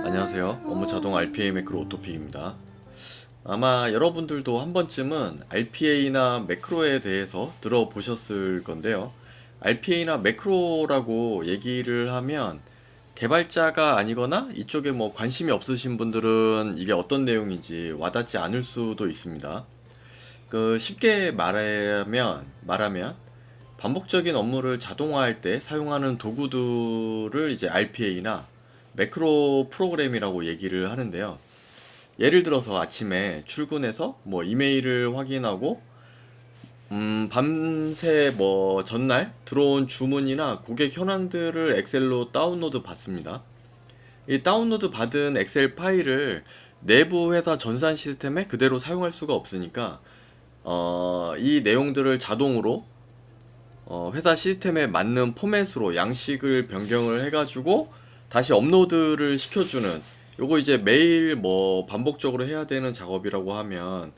안녕하세요. 업무자동 RPA 매크로 오토픽입니다. 아마 여러분들도 한 번쯤은 RPA나 매크로에 대해서 들어보셨을 건데요. RPA나 매크로라고 얘기를 하면 개발자가 아니거나 이쪽에 뭐 관심이 없으신 분들은 이게 어떤 내용인지 와닿지 않을 수도 있습니다. 쉽게 말하면 반복적인 업무를 자동화할 때 사용하는 도구들을 이제 RPA나 매크로 프로그램이라고 얘기를 하는데요. 예를 들어서 아침에 출근해서 뭐 이메일을 확인하고 밤새 뭐 전날 들어온 주문이나 고객 현황들을 엑셀로 다운로드 받습니다. 이 다운로드 받은 엑셀 파일을 내부 회사 전산 시스템에 그대로 사용할 수가 없으니까 이 내용들을 자동으로 회사 시스템에 맞는 포맷으로 양식을 변경을 해가지고 다시 업로드를 시켜주는, 요거 이제 매일 뭐 반복적으로 해야 되는 작업이라고 하면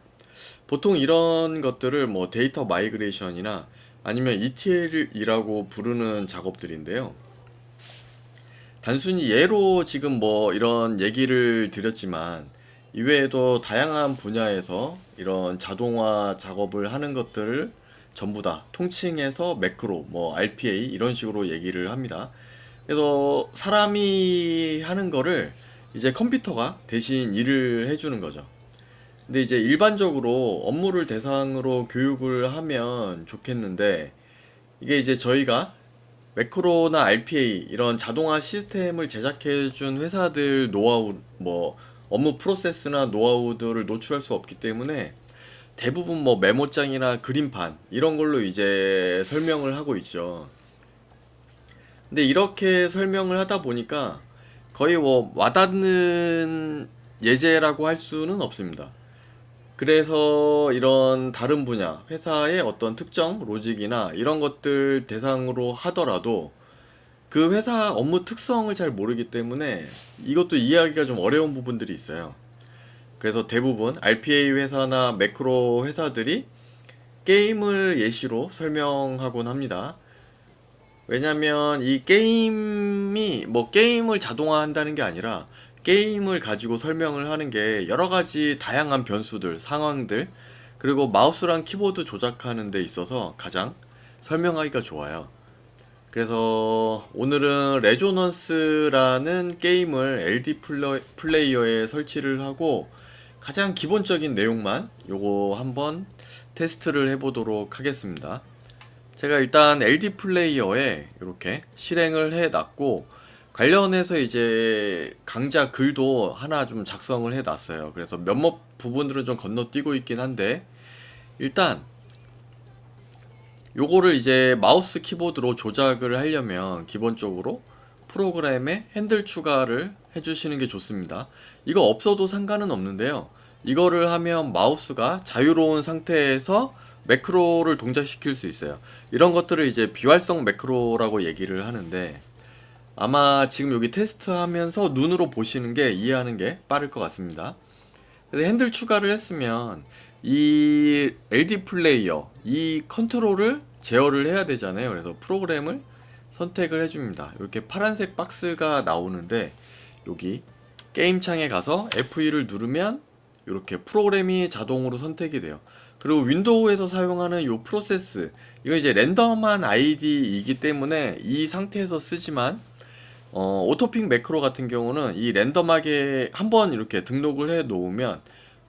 보통 이런 것들을 뭐 데이터 마이그레이션이나 아니면 ETL이라고 부르는 작업들인데요. 단순히 예로 지금 뭐 이런 얘기를 드렸지만 이외에도 다양한 분야에서 이런 자동화 작업을 하는 것들을 전부 다 통칭해서 매크로, 뭐 RPA 이런 식으로 얘기를 합니다. 그래서 사람이 하는 거를 이제 컴퓨터가 대신 일을 해주는 거죠. 근데 이제 일반적으로 업무를 대상으로 교육을 하면 좋겠는데, 이게 이제 저희가 매크로나 RPA 이런 자동화 시스템을 제작해준 회사들 노하우, 뭐 업무 프로세스나 노하우들을 노출할 수 없기 때문에 대부분 뭐 메모장이나 그림판 이런 걸로 이제 설명을 하고 있죠. 근데 이렇게 설명을 하다 보니까 거의 뭐 와닿는 예제라고 할 수는 없습니다. 그래서 이런 다른 분야, 회사의 어떤 특정 로직이나 이런 것들 대상으로 하더라도 그 회사 업무 특성을 잘 모르기 때문에 이것도 이해하기가 좀 어려운 부분들이 있어요. 그래서 대부분 RPA 회사나 매크로 회사들이 게임을 예시로 설명하곤 합니다. 왜냐면 이 게임이 뭐 게임을 자동화한다는 게 아니라 게임을 가지고 설명을 하는 게 여러 가지 다양한 변수들, 상황들, 그리고 마우스랑 키보드 조작하는 데 있어서 가장 설명하기가 좋아요. 그래서 오늘은 레조넌스라는 게임을 LD 플레이어에 설치를 하고 가장 기본적인 내용만 요거 한번 테스트를 해보도록 하겠습니다. 제가 일단 LD 플레이어에 이렇게 실행을 해 놨고 관련해서 이제 강좌 글도 하나 좀 작성을 해 놨어요. 그래서 몇몇 부분들은 좀 건너뛰고 있긴 한데 일단 요거를 이제 마우스 키보드로 조작을 하려면 기본적으로 프로그램에 핸들 추가를 해주시는 게 좋습니다. 이거 없어도 상관은 없는데요. 이거를 하면 마우스가 자유로운 상태에서 매크로를 동작시킬 수 있어요. 이런 것들을 이제 비활성 매크로라고 얘기를 하는데 아마 지금 여기 테스트하면서 눈으로 보시는 게 이해하는 게 빠를 것 같습니다. 그래서 핸들 추가를 했으면 이 LD 플레이어 이 컨트롤을 제어를 해야 되잖아요. 그래서 프로그램을 선택을 해줍니다. 이렇게 파란색 박스가 나오는데 여기 게임 창에 가서 F2를 누르면 이렇게 프로그램이 자동으로 선택이 돼요. 그리고 윈도우에서 사용하는 이 프로세스, 이거 이제 랜덤한 아이디이기 때문에 이 상태에서 쓰지만 오토픽 매크로 같은 경우는 이 랜덤하게 한번 이렇게 등록을 해 놓으면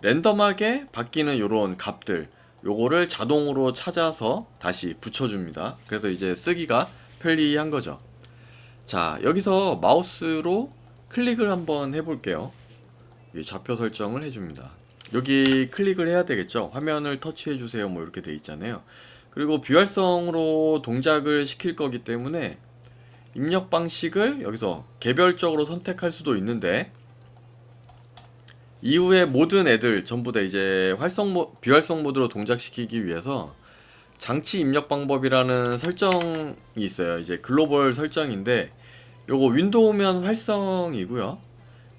랜덤하게 바뀌는 요런 값들 요거를 자동으로 찾아서 다시 붙여줍니다. 그래서 이제 쓰기가 편리한 거죠. 자, 여기서 마우스로 클릭을 한번 해볼게요. 좌표 설정을 해줍니다. 여기 클릭을 해야 되겠죠. 화면을 터치해주세요 뭐 이렇게 돼 있잖아요. 그리고 비활성으로 동작을 시킬 거기 때문에 입력 방식을 여기서 개별적으로 선택할 수도 있는데 이후에 모든 애들 전부 다 이제 비활성 모드로 동작시키기 위해서 장치 입력 방법이라는 설정이 있어요. 이제 글로벌 설정인데 요거 윈도우면 활성이고요.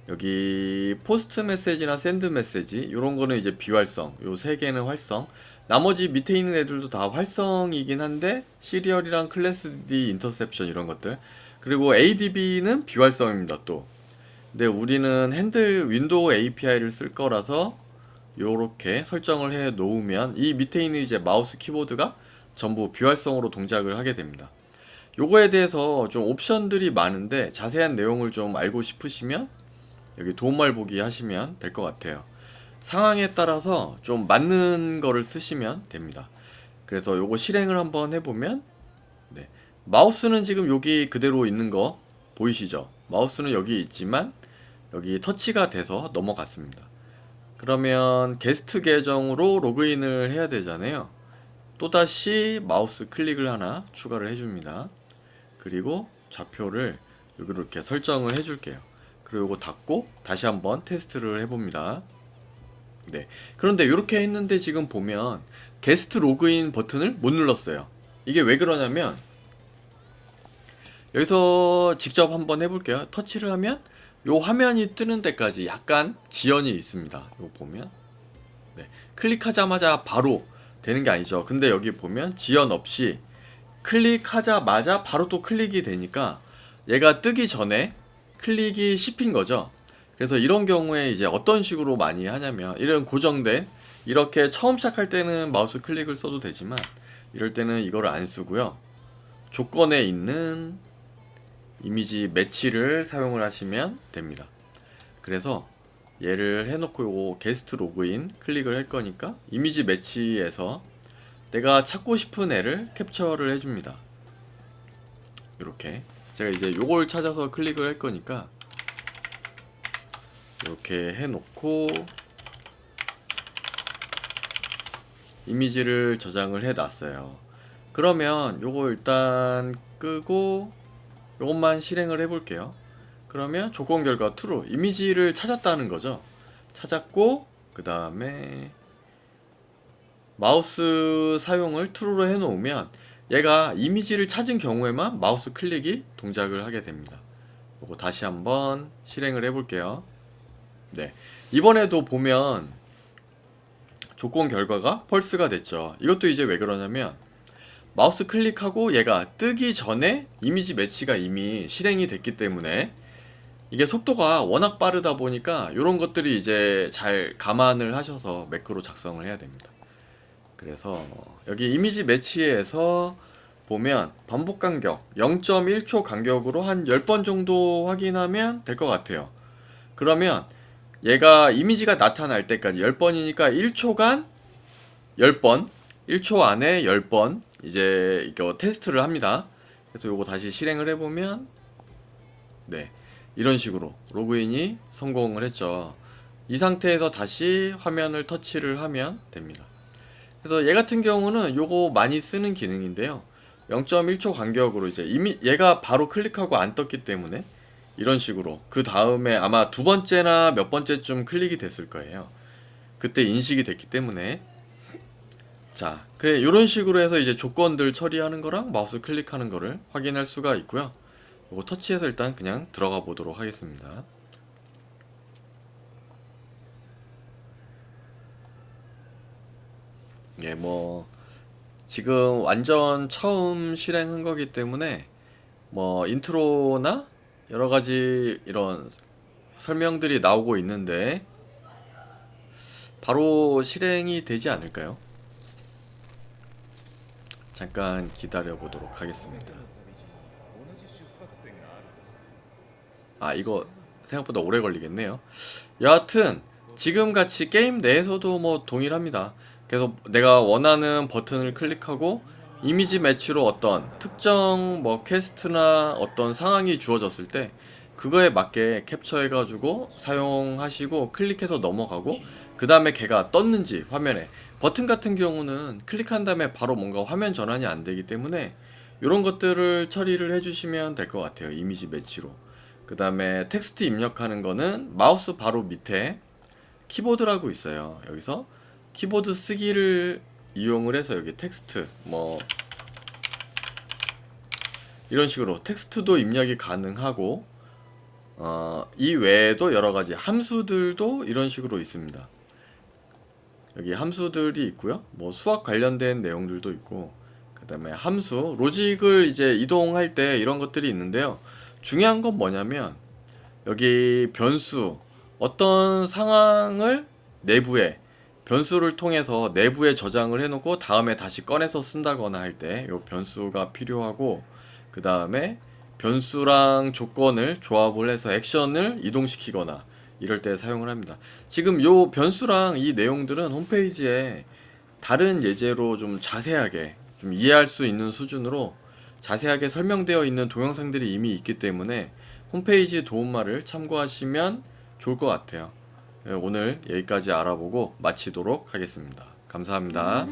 여기 포스트 메시지나 샌드 메시지 요런 거는 이제 비활성, 요 세 개는 활성. 나머지 밑에 있는 애들도 다 활성이긴 한데 시리얼이랑 클래스 D 인터셉션 이런 것들, 그리고 ADB는 비활성입니다 또. 근데 우리는 핸들 윈도우 API를 쓸 거라서 요렇게 설정을 해 놓으면 이 밑에 있는 이제 마우스 키보드가 전부 비활성으로 동작을 하게 됩니다. 요거에 대해서 좀 옵션들이 많은데 자세한 내용을 좀 알고 싶으시면 여기 도움말 보기 하시면 될 것 같아요. 상황에 따라서 좀 맞는 거를 쓰시면 됩니다. 그래서 요거 실행을 한번 해보면, 네, 마우스는 지금 여기 그대로 있는 거 보이시죠? 마우스는 여기 있지만 여기 터치가 돼서 넘어갔습니다. 그러면 게스트 계정으로 로그인을 해야 되잖아요. 또다시 마우스 클릭을 하나 추가를 해줍니다. 그리고 좌표를 여기로 이렇게 설정을 해줄게요. 그리고 이거 닫고 다시 한번 테스트를 해봅니다. 네. 그런데 이렇게 했는데 지금 보면 게스트 로그인 버튼을 못 눌렀어요. 이게 왜 그러냐면 여기서 직접 한번 해볼게요. 터치를 하면 요 화면이 뜨는 데까지 약간 지연이 있습니다. 이거 보면, 네, 클릭하자마자 바로 되는 게 아니죠. 근데 여기 보면 지연 없이 클릭하자마자 바로 또 클릭이 되니까 얘가 뜨기 전에 클릭이 씹힌 거죠. 그래서 이런 경우에 이제 어떤 식으로 많이 하냐면, 이런 고정된, 이렇게 처음 시작할 때는 마우스 클릭을 써도 되지만 이럴 때는 이거를 안 쓰고요. 조건에 있는 이미지 매치를 사용을 하시면 됩니다. 그래서 얘를 해놓고 요거 게스트 로그인 클릭을 할 거니까 이미지 매치에서 내가 찾고 싶은 애를 캡처를 해줍니다. 이렇게 제가 이제 요걸 찾아서 클릭을 할 거니까 이렇게 해놓고 이미지를 저장을 해놨어요. 그러면 요거 일단 끄고 요것만 실행을 해볼게요. 그러면 조건 결과 true, 이미지를 찾았다는 거죠. 찾았고 그 다음에 마우스 사용을 true로 해놓으면 얘가 이미지를 찾은 경우에만 마우스 클릭이 동작을 하게 됩니다. 요거 다시 한번 실행을 해볼게요. 네, 이번에도 보면 조건 결과가 펄스가 됐죠. 이것도 이제 왜 그러냐면 마우스 클릭하고 얘가 뜨기 전에 이미지 매치가 이미 실행이 됐기 때문에 이게 속도가 워낙 빠르다 보니까 이런 것들이 이제 잘 감안을 하셔서 매크로 작성을 해야 됩니다. 그래서 여기 이미지 매치에서 보면 반복 간격 0.1초 간격으로 한 10번 정도 확인하면 될 것 같아요. 그러면 얘가 이미지가 나타날 때까지 10번이니까 1초간 10번, 1초 안에 10번 이제 이거 테스트를 합니다. 그래서 요거 다시 실행을 해보면, 네, 이런 식으로 로그인이 성공을 했죠. 이 상태에서 다시 화면을 터치를 하면 됩니다. 그래서 얘 같은 경우는 요거 많이 쓰는 기능인데요. 0.1초 간격으로 이제 이미 얘가 바로 클릭하고 안 떴기 때문에 이런 식으로 그 다음에 아마 두 번째나 몇 번째쯤 클릭이 됐을 거예요. 그때 인식이 됐기 때문에. 자, 그래, 이런 식으로 해서 이제 조건들 처리하는 거랑 마우스 클릭하는 거를 확인할 수가 있고요. 이거 터치해서 일단 그냥 들어가 보도록 하겠습니다. 예, 뭐 지금 완전 처음 실행한 거기 때문에 뭐 인트로나 여러 가지 이런 설명들이 나오고 있는데 바로 실행이 되지 않을까요? 잠깐 기다려 보도록 하겠습니다. 아, 이거 생각보다 오래 걸리겠네요. 여하튼 지금 같이 게임 내에서도 뭐 동일합니다. 그래서 내가 원하는 버튼을 클릭하고 이미지 매치로 어떤 특정 뭐 퀘스트나 어떤 상황이 주어졌을 때 그거에 맞게 캡처해가지고 사용하시고 클릭해서 넘어가고, 그 다음에 걔가 떴는지 화면에, 버튼 같은 경우는 클릭한 다음에 바로 뭔가 화면 전환이 안 되기 때문에 이런 것들을 처리를 해주시면 될 것 같아요. 이미지 매치로. 그 다음에 텍스트 입력하는 거는 마우스 바로 밑에 키보드라고 있어요. 여기서 키보드 쓰기를 이용을 해서 여기 텍스트 뭐 이런 식으로 텍스트도 입력이 가능하고, 이 외에도 여러가지 함수들도 이런 식으로 있습니다. 여기 함수들이 있고요. 뭐 수학 관련된 내용들도 있고, 그 다음에 함수, 로직을 이제 이동할 때 이런 것들이 있는데요. 중요한 건 뭐냐면 여기 변수, 어떤 상황을 내부에 변수를 통해서 내부에 저장을 해놓고 다음에 다시 꺼내서 쓴다거나 할 때 이 변수가 필요하고, 그 다음에 변수랑 조건을 조합을 해서 액션을 이동시키거나 이럴 때 사용을 합니다. 지금 요 변수랑 이 내용들은 홈페이지에 다른 예제로 좀 자세하게 좀 이해할 수 있는 수준으로 자세하게 설명되어 있는 동영상들이 이미 있기 때문에 홈페이지 도움말을 참고하시면 좋을 것 같아요. 네, 오늘 여기까지 알아보고 마치도록 하겠습니다. 감사합니다.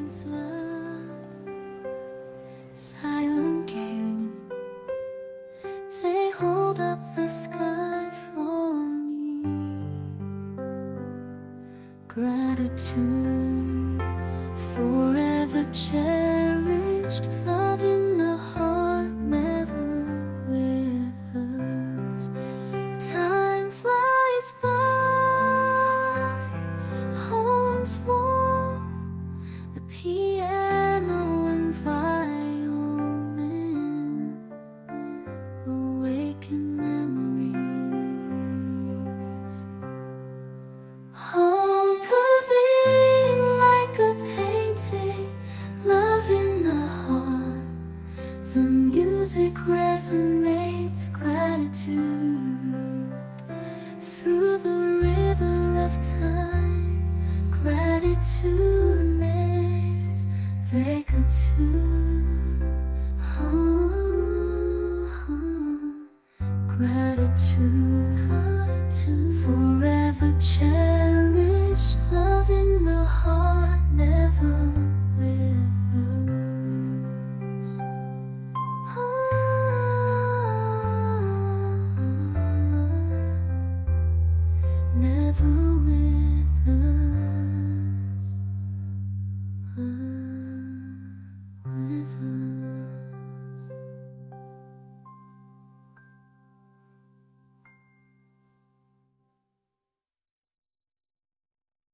Silent game, they hold up the sky for me. Gratitude, forever cherished, love in the heart, never withers. Time flies by, home's warmth, the piano and violin awaken memories. Home could be like a painting, love in the heart. The music resonates, gratitude through the river of time. Gratitude makes they go to. Gratitude, forever cherished.